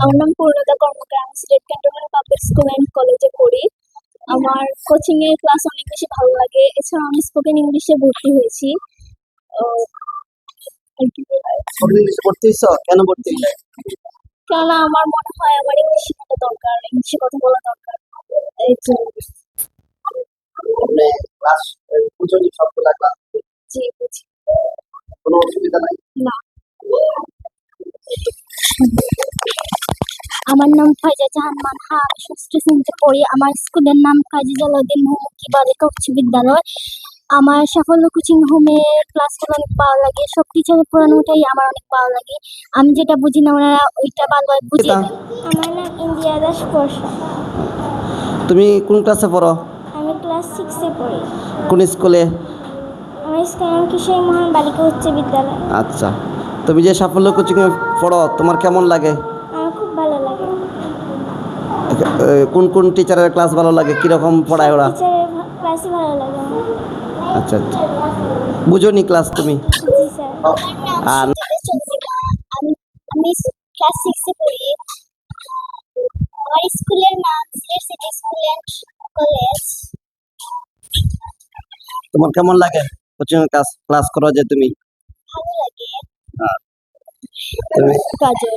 আমার নাম পূর্ণতা কর্মকার। আমি Sylhet cantonment public school and কলেজে পড়ি। আমার কোচিং এর ক্লাস অনেক বেশি ভালো লাগে। এছাড়াও আমি স্পোকেন ইংলিশে ভর্তি হয়েছি। আহ, আর কি বলবো? স্পোকেন ইংলিশে ভর্তি হইছো? কেন ভর্তি হইলে? কেননা আমার মনে হয় আমার ইংলিশ শেখাটা দরকার, ইংলিশে কথা বলা দরকার। এই জন্য। আপনি ক্লাস বুঝনি সবগুলা ক্লাস? জি, বুঝি। কোনো অসুবিধা নাই? না। আমার নাম ফাইজা জাহান মানহা। আমি ষষ্ঠ শ্রেণীতে পড়ি। আমার স্কুলের নাম কাজী জালাউদ্দিন বহুমুখী বালিকা উচ্চ বিদ্যালয়। আমার সাফল্য কোচিং হোমে ক্লাসগুলো অনেক ভালো লাগে। সব টিচারের পড়ানোটাই আমার অনেক ভালো লাগে। আমি যেটা বুঝি না ওনারা ওইটা ভালোভাবে বুঝিয়ে দেন। আমার নাম ইন্দিরা দাস বর্ষা। তুমি কোন ক্লাসে পড়ো? আমি ক্লাস 6-এ পড়ি। কোন স্কুলে? আমার স্কুলের নাম কিশোরী মহান বালিকা উচ্চ বিদ্যালয়। আচ্ছা, তুমি যে সাফল্য কোচিংয়ে পড়ো তোমার কেমন লাগে? আমার খুব ভালো লাগে। কোন কোন টিচারের ক্লাস ভালো লাগে? কিরকম পড়ায় ওরা? টিচারের ক্লাসই ভালো লাগে আমার। আচ্ছা আচ্ছা, বুঝোনি ক্লাস তুমি? জি স্যার। আর আমি আমি ক্লাস 6-এ পড়ি। আমার স্কুলের নাম Sylhet city school and college. তোমার কেমন লাগে কোচিং ক্লাস করো যে তুমি? ভালো লাগে। আর তুমি? কাজল।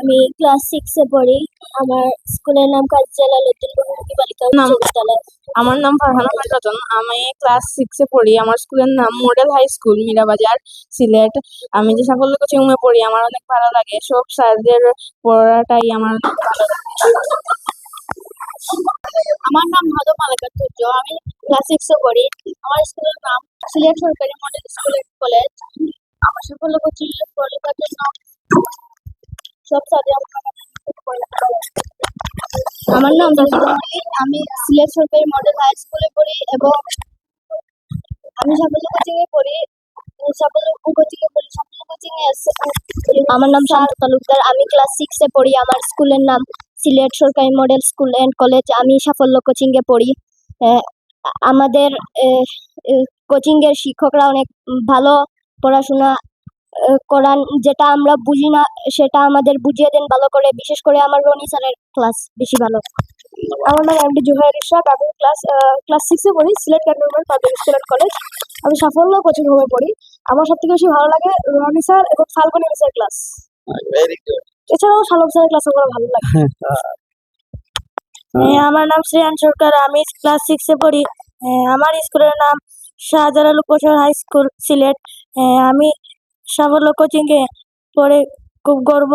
আমি ক্লাস 6-এ পড়ি। আমার স্কুলের নাম কাজী জালালউদ্দিন বহুমুখী বালিকা উচ্চ বিদ্যালয়। আমার নাম ফারহানা খাতুন। আমি ক্লাস 6-এ পড়ি। আমার স্কুলের নাম model high school Mirabazar, Sylhet. আমি যে সাফল্য কোচিং রুমে পড়ি আমার অনেক ভালো লাগে। সব স্যারদের পড়াটাই আমার অনেক ভালো লাগে। আমার নাম মাধব মালাকার তুর্য। আমি ক্লাস 6-এ পড়ি। আমার স্কুলের নাম সিলেট সরকারি মডেল স্কুল অ্যান্ড কলেজ। আমার সাফল্য কোচিং পড়ার জন্য সব স্যারই আমার নাম রাশিদা আলী। আমি সিলেট সরকারি মডেল হাই স্কুলে পড়ি এবং আমি সাফল্য কোচিং এ পড়ি। সাফল্য কোচিং এ পড়ি। সাফল্য কোচিং এ আমার নাম শান্ত তালুকদার। আমি ক্লাস 6-এ পড়ি। আমার স্কুলের নাম সিলেট সরকারি মডেল স্কুল অ্যান্ড কলেজ। আমি সাফল্য কোচিং এ পড়ি। আমাদের কোচিং এর শিক্ষকরা অনেক ভালো পড়াশোনা করান। যেটা আমরা বুঝি না সেটা আমাদের বুঝিয়ে দেন ভালো করে। বিশেষ করে আমার রনি স্যারের ক্লাস বেশি ভালো। আমার নাম এমডি জুহাইর ইশরাক। আমি ক্লাস 6-এ পড়ি Sylhet cantonment public school and college. আমি সাফল্য কোচিং হোমে পড়ি। আমার সবথেকে বেশি ভালো লাগে রনি স্যার এবং ফাল্গুনি মিসের ক্লাস। Very good. এছাড়াও শালম স্যারের ক্লাস আমার ভালো লাগে। আমার নাম শ্রেয়ান সরকার। আমি ক্লাস 6-এ পড়ি। আমার স্কুলের নাম শাহজালাল উপশহর হাই স্কুল সিলেট। আমি সাফল্য কোচিং এ পড়ে খুব গর্ব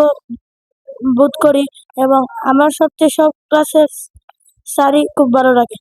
বোধ করি এবং আমার সবচেয়ে সব ক্লাসের স্যারই খুব ভালো লাগে।